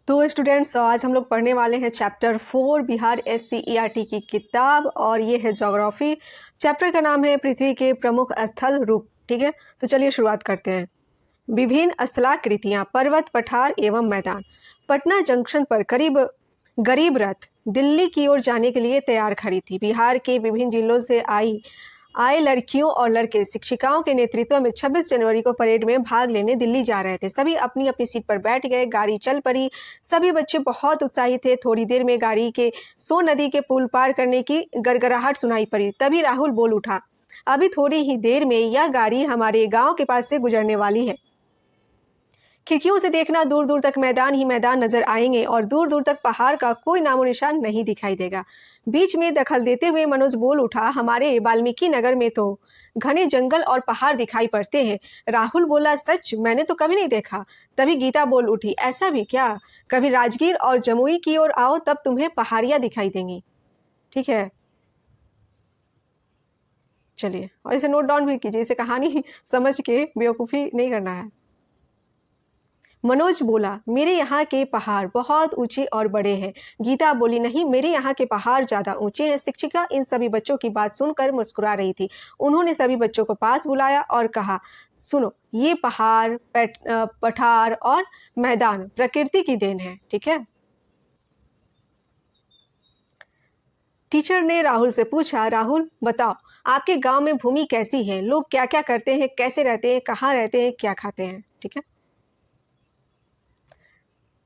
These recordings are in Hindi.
तो स्टूडेंट्स आज हम लोग पढ़ने वाले हैं चैप्टर 4 बिहार SCERT की किताब और ये है ज्योग्राफी। चैप्टर का नाम है पृथ्वी के प्रमुख स्थल रूप। ठीक है, तो चलिए शुरुआत करते हैं। विभिन्न स्थलाकृतियाँ, पर्वत, पठार एवं मैदान। पटना जंक्शन पर गरीब रथ दिल्ली की ओर जाने के लिए तैयार खड़ी थी। बिहार के विभिन्न जिलों से आए लड़कियों और लड़के शिक्षिकाओं के नेतृत्व में 26 जनवरी को परेड में भाग लेने दिल्ली जा रहे थे। सभी अपनी अपनी सीट पर बैठ गए, गाड़ी चल पड़ी। सभी बच्चे बहुत उत्साहित थे। थोड़ी देर में गाड़ी के सोन नदी के पुल पार करने की गड़गड़ाहट सुनाई पड़ी। तभी राहुल बोल उठा, अभी थोड़ी ही देर में यह गाड़ी हमारे गांव के पास से गुजरने वाली है। खिड़कियों से देखना, दूर दूर तक मैदान ही मैदान नजर आएंगे और दूर दूर तक पहाड़ का कोई नामो निशान नहीं दिखाई देगा। बीच में दखल देते हुए मनोज बोल उठा, हमारे वाल्मीकि नगर में तो घने जंगल और पहाड़ दिखाई पड़ते हैं। राहुल बोला, सच? मैंने तो कभी नहीं देखा। तभी गीता बोल उठी, ऐसा भी क्या? कभी राजगीर और जमुई की ओर आओ, तब तुम्हें पहाड़ियां दिखाई देंगी। ठीक है, चलिए, और इसे नोट डाउन भी कीजिए, इसे कहानी समझ के बेवकूफ़ी नहीं करना है। मनोज बोला, मेरे यहाँ के पहाड़ बहुत ऊंचे और बड़े हैं। गीता बोली, नहीं, मेरे यहाँ के पहाड़ ज़्यादा ऊंचे हैं। शिक्षिका इन सभी बच्चों की बात सुनकर मुस्कुरा रही थी। उन्होंने सभी बच्चों को पास बुलाया और कहा, सुनो, ये पहाड़, पठार और मैदान प्रकृति की देन है। ठीक है। टीचर ने राहुल से पूछा, राहुल बताओ, आपके गांव में भूमि कैसी है? लोग क्या क्या करते हैं? कैसे रहते हैं? कहाँ रहते हैं? क्या खाते हैं? ठीक है।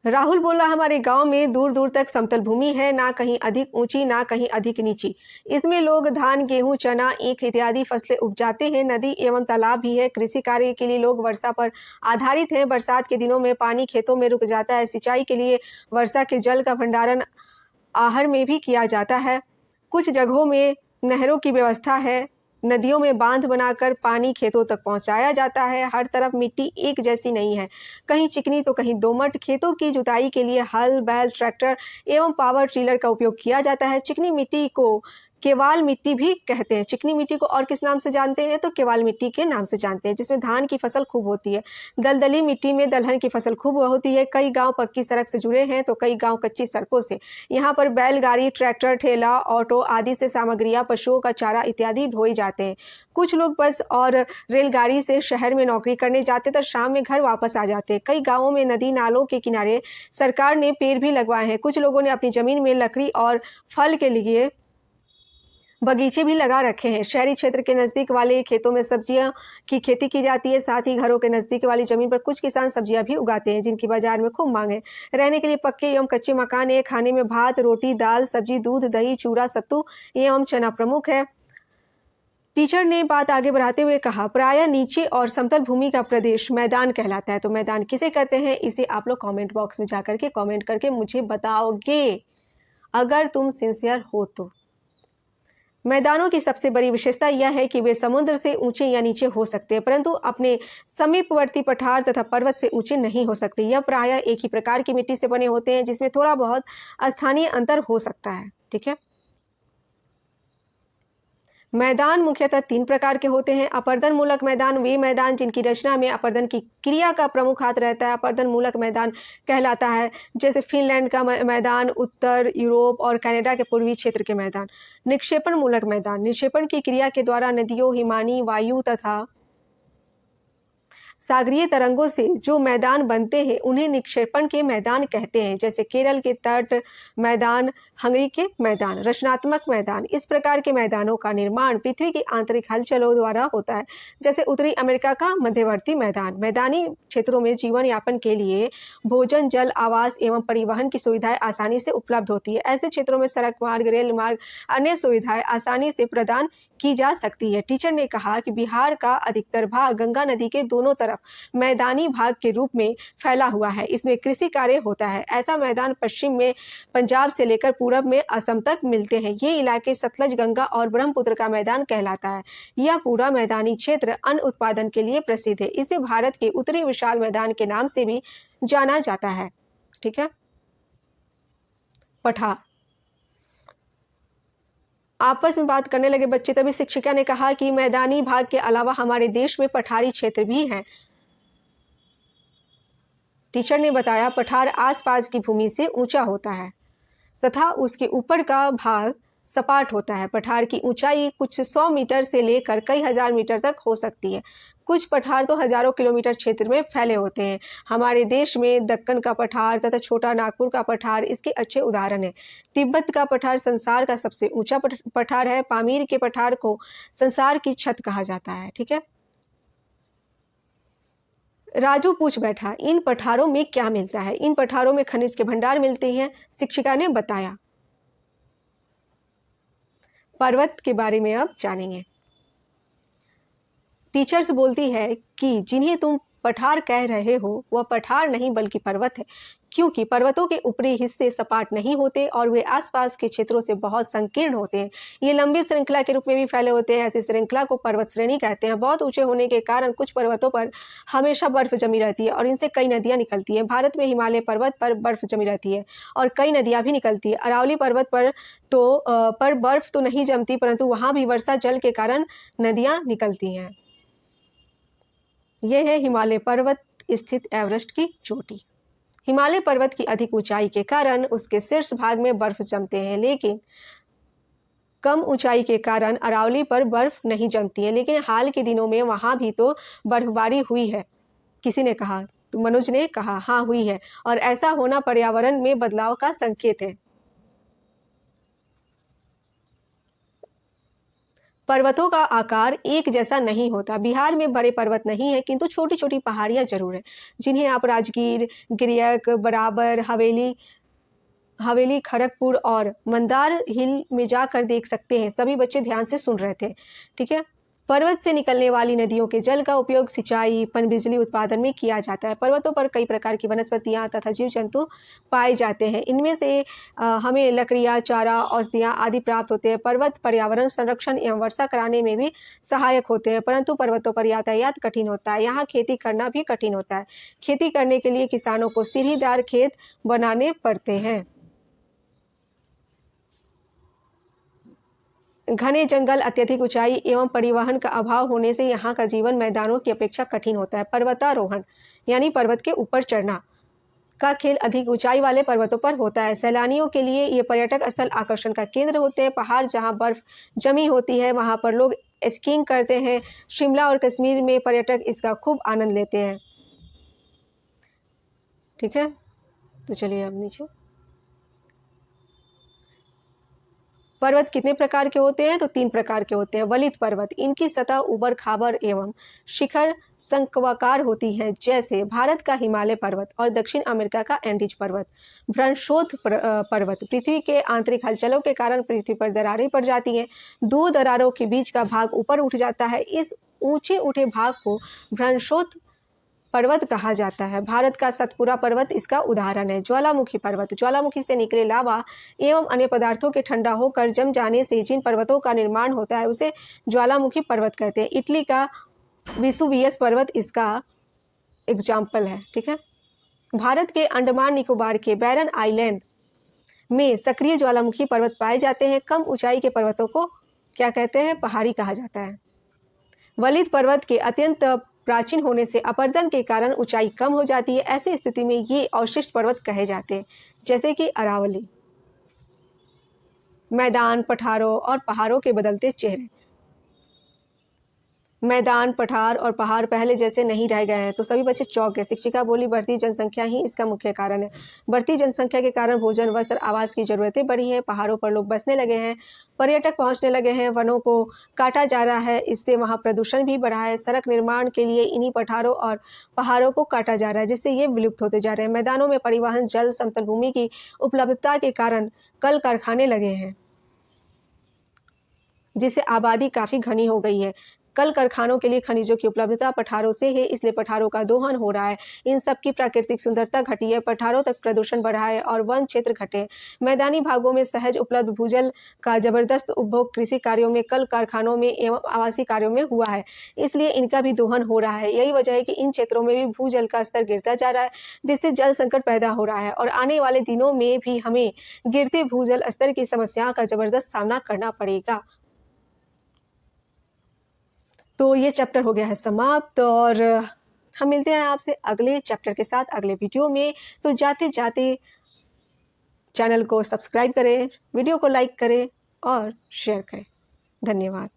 राहुल बोला, हमारे गांव में दूर दूर तक समतल भूमि है, ना कहीं अधिक ऊंची ना कहीं अधिक नीची। इसमें लोग धान, गेहूं, चना, ईख इत्यादि फसलें उपजाते हैं। नदी एवं तालाब भी है। कृषि कार्य के लिए लोग वर्षा पर आधारित हैं। बरसात के दिनों में पानी खेतों में रुक जाता है। सिंचाई के लिए वर्षा के जल का भंडारण आहर में भी किया जाता है। कुछ जगहों में नहरों की व्यवस्था है। नदियों में बांध बनाकर पानी खेतों तक पहुंचाया जाता है। हर तरफ मिट्टी एक जैसी नहीं है, कहीं चिकनी तो कहीं दोमट। खेतों की जुताई के लिए हल, बैल, ट्रैक्टर एवं पावर टिलर का उपयोग किया जाता है। चिकनी मिट्टी को केवाल मिट्टी भी कहते हैं। चिकनी मिट्टी को और किस नाम से जानते हैं? तो केवाल मिट्टी के नाम से जानते हैं, जिसमें धान की फसल खूब होती है। दलदली मिट्टी में दलहन की फसल खूब होती है। कई गांव पक्की सड़क से जुड़े हैं तो कई गांव कच्ची सड़कों से। यहाँ पर बैलगाड़ी, ट्रैक्टर, ठेला, ऑटो आदि से सामग्रियां, पशुओं का चारा इत्यादि ढोए जाते हैं। कुछ लोग बस और रेलगाड़ी से शहर में नौकरी करने जाते तो शाम में घर वापस आ जाते। कई गांवों में नदी नालों के किनारे सरकार ने पेड़ भी लगवाए हैं। कुछ लोगों ने अपनी जमीन में लकड़ी और फल के लिए बगीचे भी लगा रखे हैं। शहरी क्षेत्र के नज़दीक वाले खेतों में सब्जियां की खेती की जाती है। साथ ही घरों के नज़दीक वाली जमीन पर कुछ किसान सब्जियां भी उगाते हैं, जिनकी बाजार में खूब मांग है। रहने के लिए पक्के एवं कच्चे मकान है। खाने में भात, रोटी, दाल, सब्जी, दूध, दही, चूड़ा, सत्तू एवं चना प्रमुख है। टीचर ने बात आगे बढ़ाते हुए कहा, प्रायः नीचे और समतल भूमि का प्रदेश मैदान कहलाता है। तो मैदान किसे कहते हैं, इसे आप लोग कमेंट बॉक्स में जाकर के कमेंट करके मुझे बताओगे, अगर तुम सिंसियर हो तो। मैदानों की सबसे बड़ी विशेषता यह है कि वे समुद्र से ऊंचे या नीचे हो सकते हैं, परंतु अपने समीपवर्ती पठार तथा पर्वत से ऊंचे नहीं हो सकते। यह प्रायः एक ही प्रकार की मिट्टी से बने होते हैं, जिसमें थोड़ा बहुत स्थानीय अंतर हो सकता है। ठीक है। मैदान मुख्यतः 3 प्रकार के होते हैं। अपर्दन मूलक मैदान वे मैदान जिनकी रचना में अपर्दन की क्रिया का प्रमुख हाथ रहता है, अपर्दन मूलक मैदान कहलाता है। जैसे फिनलैंड का मैदान, उत्तर यूरोप और कनाडा के पूर्वी क्षेत्र के मैदान। निक्षेपण मूलक मैदान निक्षेपण की क्रिया के द्वारा नदियों, हिमानी वायु तथा सागरीय तरंगों से जो मैदान बनते हैं उन्हें निक्षेपण के मैदान कहते हैं। जैसे केरल के तट मैदान, हंगरी के मैदान। रचनात्मक मैदान इस प्रकार के मैदानों का निर्माण पृथ्वी की आंतरिक हलचलों द्वारा होता है। जैसे उत्तरी अमेरिका का मध्यवर्ती मैदान। मैदानी क्षेत्रों में जीवन यापन के लिए भोजन, जल, आवास एवं परिवहन की सुविधाएं आसानी से उपलब्ध होती है। ऐसे क्षेत्रों में सड़क मार्ग, रेल मार्ग, अन्य सुविधाएं आसानी से प्रदान की जा सकती है। टीचर ने कहा कि बिहार का अधिकतर भाग गंगा नदी के दोनों तरफ मैदानी भाग के रूप में फैला हुआ है। इसमें कृषि कार्य होता है। ऐसा मैदान पश्चिम में पंजाब से लेकर पूरब में असम तक मिलते हैं। ये इलाके सतलज, गंगा और ब्रह्मपुत्र का मैदान कहलाता है। यह पूरा मैदानी क्षेत्र अन्न उत्पादन के लिए प्रसिद्ध है। इसे भारत के उत्तरी विशाल मैदान के नाम से भी जाना जाता है। ठीक है। पठार आपस में बात करने लगे बच्चे, तभी शिक्षिका ने कहा कि मैदानी भाग के अलावा हमारे देश में पठारी क्षेत्र भी हैं। टीचर ने बताया पठार आसपास की भूमि से ऊंचा होता है तथा उसके ऊपर का भाग सपाट होता है। पठार की ऊंचाई कुछ 100 मीटर से लेकर कई हजार मीटर तक हो सकती है। कुछ पठार तो हजारों किलोमीटर क्षेत्र में फैले होते हैं। हमारे देश में दक्कन का पठार तथा छोटा नागपुर का पठार इसके अच्छे उदाहरण हैं। तिब्बत का पठार संसार का सबसे ऊंचा पठार है। पामीर के पठार को संसार की छत कहा जाता है। ठीक है। राजू पूछ बैठा, इन पठारों में क्या मिलता है? इन पठारों में खनिज के भंडार मिलते हैं, शिक्षिका ने बताया। पर्वत के बारे में अब जानेंगे। टीचर्स बोलती है कि जिन्हें तुम पठार कह रहे हो वह पठार नहीं बल्कि पर्वत है, क्योंकि पर्वतों के ऊपरी हिस्से सपाट नहीं होते और वे आसपास के क्षेत्रों से बहुत संकीर्ण होते हैं। ये लंबी श्रृंखला के रूप में भी फैले होते हैं। ऐसी श्रृंखला को पर्वत श्रेणी कहते हैं। बहुत ऊंचे होने के कारण कुछ पर्वतों पर हमेशा बर्फ जमी रहती है और इनसे कई नदियां निकलती हैं। भारत में हिमालय पर्वत पर बर्फ जमी रहती है और कई नदियां भी निकलती है। अरावली पर्वत पर बर्फ तो नहीं जमती, परंतु वहां भी वर्षा जल के कारण नदियां निकलती हैं। यह है हिमालय पर्वत स्थित एवरेस्ट की चोटी। हिमालय पर्वत की अधिक ऊंचाई के कारण उसके शीर्ष भाग में बर्फ जमते हैं, लेकिन कम ऊंचाई के कारण अरावली पर बर्फ नहीं जमती है। लेकिन हाल के दिनों में वहां भी तो बर्फबारी हुई है, किसी ने कहा। तो मनोज ने कहा, हाँ हुई है, और ऐसा होना पर्यावरण में बदलाव का संकेत है। पर्वतों का आकार एक जैसा नहीं होता। बिहार में बड़े पर्वत नहीं है, किंतु छोटी छोटी पहाड़ियां जरूर है, जिन्हें आप राजगीर, गिरियक, बराबर, हवेली, खड़गपुर और मंदार हिल में जाकर देख सकते हैं। सभी बच्चे ध्यान से सुन रहे थे। ठीक है। पर्वत से निकलने वाली नदियों के जल का उपयोग सिंचाई, पनबिजली उत्पादन में किया जाता है। पर्वतों पर कई प्रकार की वनस्पतियां तथा जीव जंतु पाए जाते हैं। इनमें से हमें लकड़ियां, चारा, औषधियां आदि प्राप्त होते हैं। पर्वत पर्यावरण संरक्षण एवं वर्षा कराने में भी सहायक होते हैं, परंतु पर्वतों पर यातायात कठिन होता है। यहाँ खेती करना भी कठिन होता है। खेती करने के लिए किसानों को सीढ़ीदार खेत बनाने पड़ते हैं। घने जंगल, अत्यधिक ऊंचाई एवं परिवहन का अभाव होने से यहाँ का जीवन मैदानों की अपेक्षा कठिन होता है। पर्वतारोहण यानी पर्वत के ऊपर चढ़ना का खेल अधिक ऊंचाई वाले पर्वतों पर होता है। सैलानियों के लिए ये पर्यटक स्थल आकर्षण का केंद्र होते हैं। पहाड़ जहाँ बर्फ जमी होती है वहाँ पर लोग स्कीइंग करते हैं। शिमला और कश्मीर में पर्यटक इसका खूब आनंद लेते हैं। ठीक है, तो चलिए अब नीचे। पर्वत कितने प्रकार के होते हैं? तो 3 प्रकार के होते हैं। वलित पर्वत, इनकी सतह उबड़ खाबड़ एवं शिखर शंक्वाकार होती है, जैसे भारत का हिमालय पर्वत और दक्षिण अमेरिका का एंडीज पर्वत। भ्रंशोत्थ पर्वत, पृथ्वी के आंतरिक हलचलों के कारण पृथ्वी पर दरारें पड़ जाती हैं। 2 दरारों के बीच का भाग ऊपर उठ जाता है। इस ऊंचे उठे भाग को भ्रंशोत्थ पर्वत कहा जाता है। भारत का सतपुरा पर्वत इसका उदाहरण है। ज्वालामुखी पर्वत, ज्वालामुखी से निकले लावा एवं अन्य पदार्थों के ठंडा होकर जम जाने से जिन पर्वतों का निर्माण होता है उसे ज्वालामुखी पर्वत कहते हैं। इटली का विसुवियस पर्वत इसका एग्जाम्पल है। ठीक है। भारत के अंडमान निकोबार के बैरन आइलैंड में सक्रिय ज्वालामुखी पर्वत पाए जाते हैं। कम ऊंचाई के पर्वतों को क्या कहते हैं? पहाड़ी कहा जाता है। वलित पर्वत के अत्यंत प्राचीन होने से अपरदन के कारण ऊंचाई कम हो जाती है। ऐसी स्थिति में ये अवशिष्ट पर्वत कहे जाते हैं, जैसे कि अरावली। मैदान, पठारों और पहाड़ों के बदलते चेहरे। मैदान, पठार और पहाड़ पहले जैसे नहीं रह गए हैं, तो सभी बच्चे चौंक गए। शिक्षिका बोली, बढ़ती जनसंख्या ही इसका मुख्य कारण है। बढ़ती जनसंख्या के कारण भोजन, वस्त्र, आवास की जरूरतें बढ़ी हैं। पहाड़ों पर लोग बसने लगे हैं, पर्यटक पहुंचने लगे हैं, वनों को काटा जा रहा है, इससे वहाँ प्रदूषण भी बढ़ा है। सड़क निर्माण के लिए इन्हीं पठारों और पहाड़ों को काटा जा रहा है, जिससे ये विलुप्त होते जा रहे हैं। मैदानों में परिवहन, जल, समतल भूमि की उपलब्धता के कारण कल कारखाने लगे हैं, जिससे आबादी काफ़ी घनी हो गई है। कल कारखानों के लिए खनिजों की उपलब्धता पठारों से है, इसलिए पठारों का दोहन हो रहा है। इन सब की प्राकृतिक सुंदरता घटी है, पठारों तक प्रदूषण बढ़ा है और वन क्षेत्र घटे। मैदानी भागों में सहज उपलब्ध भूजल का जबरदस्त उपभोग कृषि कार्यों में, कल कारखानों में एवं आवासीय कार्यों में हुआ है, इसलिए इनका भी दोहन हो रहा है। यही वजह है कि इन क्षेत्रों में भी भूजल का स्तर गिरता जा रहा है, जिससे जल संकट पैदा हो रहा है और आने वाले दिनों में भी हमें गिरते भूजल स्तर की समस्या का जबरदस्त सामना करना पड़ेगा। तो ये चैप्टर हो गया है समाप्त। और हम मिलते हैं आपसे अगले चैप्टर के साथ अगले वीडियो में। तो जाते जाते चैनल को सब्सक्राइब करें, वीडियो को लाइक करें और शेयर करें। धन्यवाद।